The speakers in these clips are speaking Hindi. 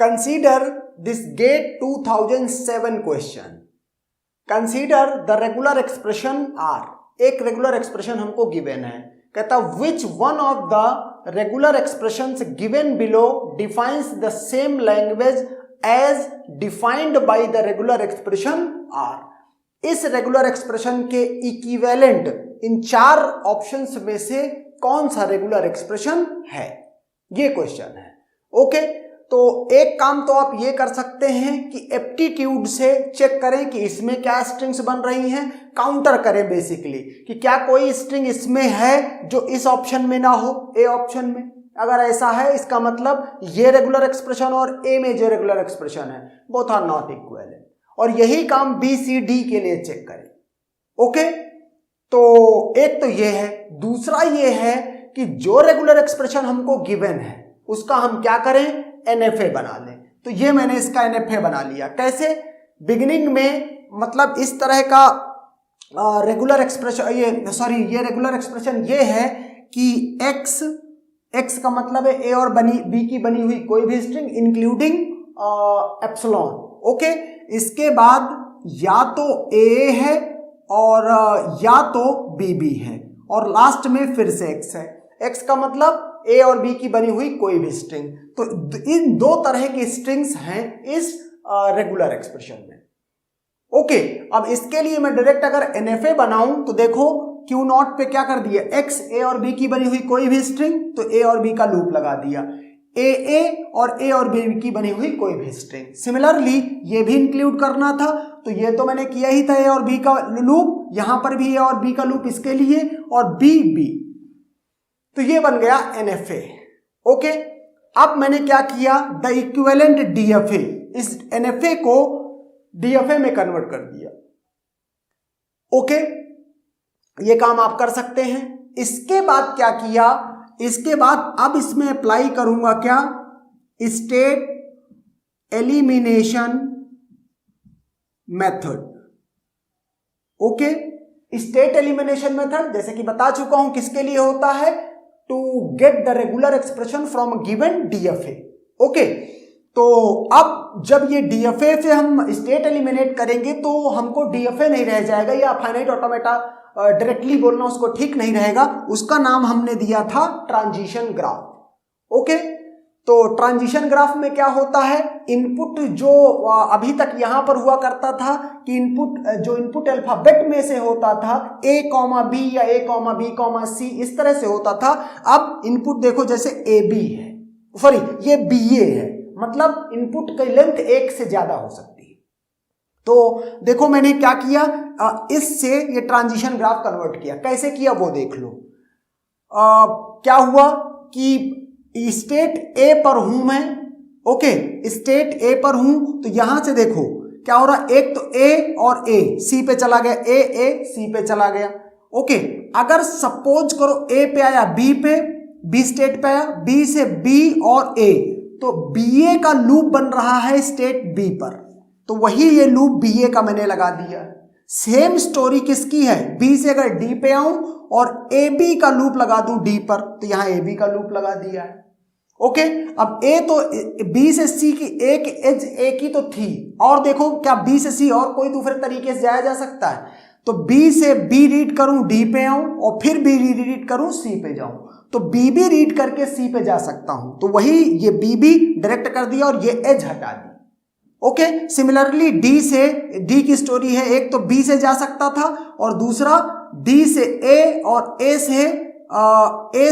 Consider this GATE 2007 question. Consider the regular expression R. एक रेगुलर एक्सप्रेशन हमको गिवन है, कहता which one of the regular expressions given below defines the same language as defined by the regular expression R. इस रेगुलर एक्सप्रेशन के इक्विवेलेंट इन चार ऑप्शंस में से कौन सा रेगुलर एक्सप्रेशन है, ये क्वेश्चन है। ओके, तो एक काम तो आप ये कर सकते हैं कि एप्टीट्यूड से चेक करें कि इसमें क्या स्ट्रिंग्स बन रही हैं, काउंटर करें बेसिकली कि क्या कोई स्ट्रिंग इसमें है जो इस ऑप्शन में ना हो, ए ऑप्शन में। अगर ऐसा है इसका मतलब ये रेगुलर एक्सप्रेशन और ए में जो रेगुलर एक्सप्रेशन है बोथ आर नॉट इक्विवेलेंट। और यही काम बी सी डी के लिए चेक करें। ओके, तो एक तो ये है। दूसरा ये है कि जो रेगुलर एक्सप्रेशन हमको गिवन है उसका हम क्या करें, NFA बना लें। तो ये मैंने इसका NFA बना लिया। कैसे, बिगिनिंग में मतलब इस तरह का रेगुलर एक्सप्रेशन, ये रेगुलर एक्सप्रेशन ये है कि x का मतलब है a और b की बनी हुई कोई भी स्ट्रिंग इंक्लूडिंग एप्सिलॉन। ओके, इसके बाद या तो a है और या तो b है और लास्ट में फिर से x है। x का मतलब a और b की बनी हुई कोई भी स्ट्रिंग। तो इन दो तरह की स्ट्रिंग्स हैं इस रेगुलर एक्सप्रेशन में। ओके, अब इसके लिए मैं डायरेक्ट अगर NFA बनाऊं तो देखो Q नॉट पे क्या कर दिया, x a और b की बनी हुई कोई भी स्ट्रिंग, तो a और b का लूप लगा दिया। a और a और b की बनी हुई कोई भी स्ट्रिंग। सिमिलरली ये भी इंक्लूड करना था, तो ये तो मैंने किया ही था, a और b का लूप, यहां पर भी a और b का लूप इसके लिए और b। तो ये बन गया NFA। ओके, अब मैंने क्या किया, द इक्विवेलेंट DFA, इस NFA को DFA में कन्वर्ट कर दिया। ओके, ये काम आप कर सकते हैं। इसके बाद क्या किया, इसके बाद अब इसमें अप्लाई करूंगा क्या, state elimination method. Okay, state elimination method जैसे कि बता चुका हूं किसके लिए होता है, to get the regular expression from given DFA। Okay, तो अब जब ये DFA से हम स्टेट एलिमिनेट करेंगे तो हमको DFA नहीं रह जाएगा, या फाइनाइट ऑटोमेटा डायरेक्टली बोलना उसको ठीक नहीं रहेगा। उसका नाम हमने दिया था ट्रांजिशन ग्राफ। ओके, तो ट्रांजिशन ग्राफ में क्या होता है, इनपुट जो अभी तक यहां पर हुआ करता था कि इनपुट अल्फाबेट में से होता था A, B या A, B, C, इस तरह से होता था। अब इनपुट देखो जैसे AB है, सॉरी ये BA है, मतलब इनपुट की लेंथ एक से ज्यादा हो सकती है। तो देखो मैंने क्या किया, इससे ये ट्रांजिशन ग्राफ कन्वर्ट किया। कैसे किया वो देख लो। क्या हुआ कि स्टेट A पर हूं मैं। ओके, स्टेट A पर हूं तो यहां से देखो क्या हो रहा, एक तो A और A C पे चला गया, A C पे चला गया। ओके, अगर सपोज करो A पे आया B पे, B स्टेट पे आया, B से B और A, तो BA का लूप बन रहा है स्टेट B पर, तो वही ये लूप BA का मैंने लगा दिया। सेम स्टोरी किसकी है, B से अगर D पे आऊं और AB का लूप लगा दूं D पर, तो यहां AB का लूप लगा दिया है। ओके, अब A तो B से C की एक एज A की तो थी, और देखो क्या B से C और कोई दूसरे तरीके से जाया जा सकता है, तो B से B रीड करूं D पे आऊं और फिर B रीड करूं C पे जाऊं, तो B भी रीड करके C पे जा सकता हूं। तो वही ये B डायरेक्ट कर दिया और ये एज हटा दी। ओके, सिमिलरली D से D की स्टोरी है, एक तो B से जा सकता था और दूसरा D से A और A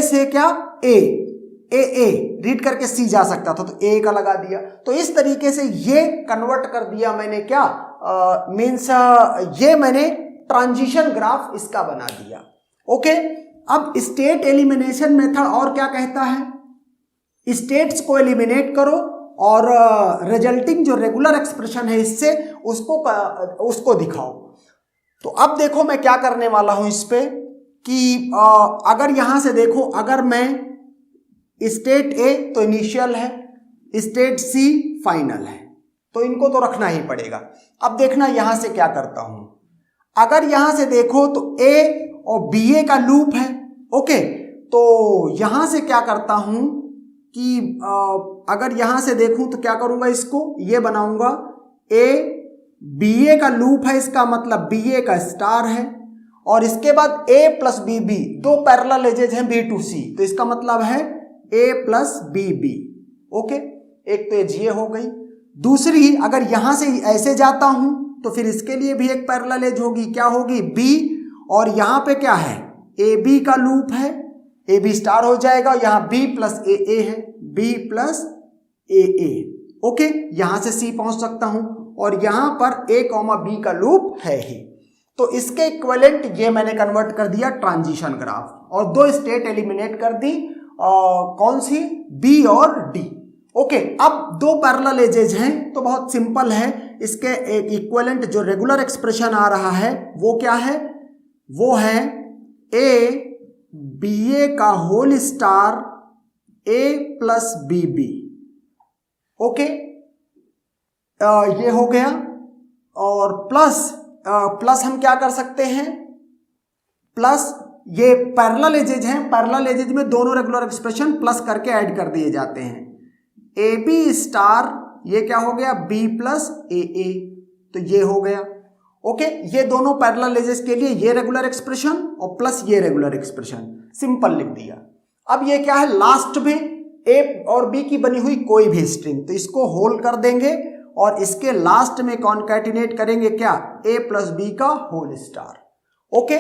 से क्या A रीड करके C जा सकता था, तो A का लगा दिया। तो इस तरीके से ये कन्वर्ट कर दिया मैंने क्या, ये मैंने ट्रांजिशन ग्राफ इसका बना दिया। ओके, अब स्टेट एलिमिनेशन मेथड और क्या कहता है, स्टेट्स को एलिमिनेट करो और रिजल्टिंग जो रेगुलर एक्सप्रेशन है इससे उसको दिखाओ। तो अब देखो मैं क्या करने वाला हूं इस पे कि अगर यहां से देखो, अगर मैं स्टेट A तो इनिशियल है, स्टेट C फाइनल है, तो इनको तो रखना ही पड़ेगा। अब देखना यहां से क्या करता हूं, अगर यहां से देखो तो A और BA का लूप है। ओके, तो यहां से क्या करता हूं कि अगर यहां से देखूं तो क्या करूंगा, इसको ये बनाऊंगा ए बी ए का लूप है, इसका मतलब बी ए का स्टार है, और इसके बाद ए प्लस बी बी, दो पैरेलल एजेज हैं बी टू सी, तो इसका मतलब है ए प्लस बी बी। ओके, एक तो ये जी हो गई। दूसरी, अगर यहां से ऐसे जाता हूं तो फिर इसके लिए भी एक पैरेलल एज होगी, क्या होगी, बी, और यहां पे क्या है, ए बी का लूप है, ए बी स्टार हो जाएगा, यहां बी प्लस ए है, बी प्लस ए। ओके, यहां से सी पहुंच सकता हूं, और यहां पर ए कॉमा बी का लूप है ही, तो इसके इक्विवेलेंट ये मैंने कन्वर्ट कर दिया ट्रांजिशन ग्राफ, और दो स्टेट एलिमिनेट कर दी, कौन सी, बी और डी। ओके, अब दो पैरेलल एजेज हैं तो बहुत सिंपल है, इसके एक इक्विवेलेंट जो रेगुलर एक्सप्रेशन आ रहा है वो क्या है, वो है ए बी ए का whole star A plus B B. Okay, ये हो गया, और प्लस हम क्या कर सकते हैं, प्लस ये पैरेलल एजेज हैं, पैरेलल एजेज में दोनों रेगुलर एक्सप्रेशन प्लस करके ऐड कर दिए जाते हैं, ए बी स्टार, ये क्या हो गया, बी प्लस ए, तो ये हो गया। ओके, ये दोनों पैरेलल एजेस के लिए ये रेगुलर एक्सप्रेशन और प्लस ये रेगुलर एक्सप्रेशन, सिंपल लिख दिया। अब ये क्या है, लास्ट में ए और बी की बनी हुई कोई भी स्ट्रिंग, तो इसको होल कर देंगे और इसके लास्ट में कॉन्कैटिनेट करेंगे क्या, ए प्लस बी का होल स्टार। ओके,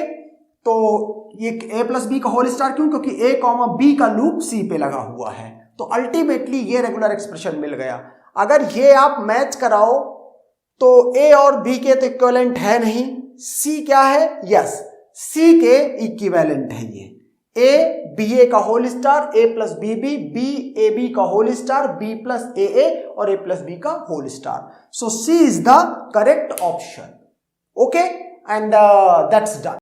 तो ये ए प्लस बी का होल स्टार क्यों, क्योंकि ए कॉमा बी का लूप सी पे लगा हुआ है, तो अल्टीमेटली ये रेगुलर एक्सप्रेशन मिल गया। अगर ये आप मैच कराओ तो ए और बी के तो इक्विवेलेंट है नहीं, सी क्या है, यस, सी के इक्विवेलेंट है ये, ए बी ए का whole star, A plus B B, B A B का whole star, B plus A और ए प्लस बी का whole star. So C is the correct option. Okay, and that's done.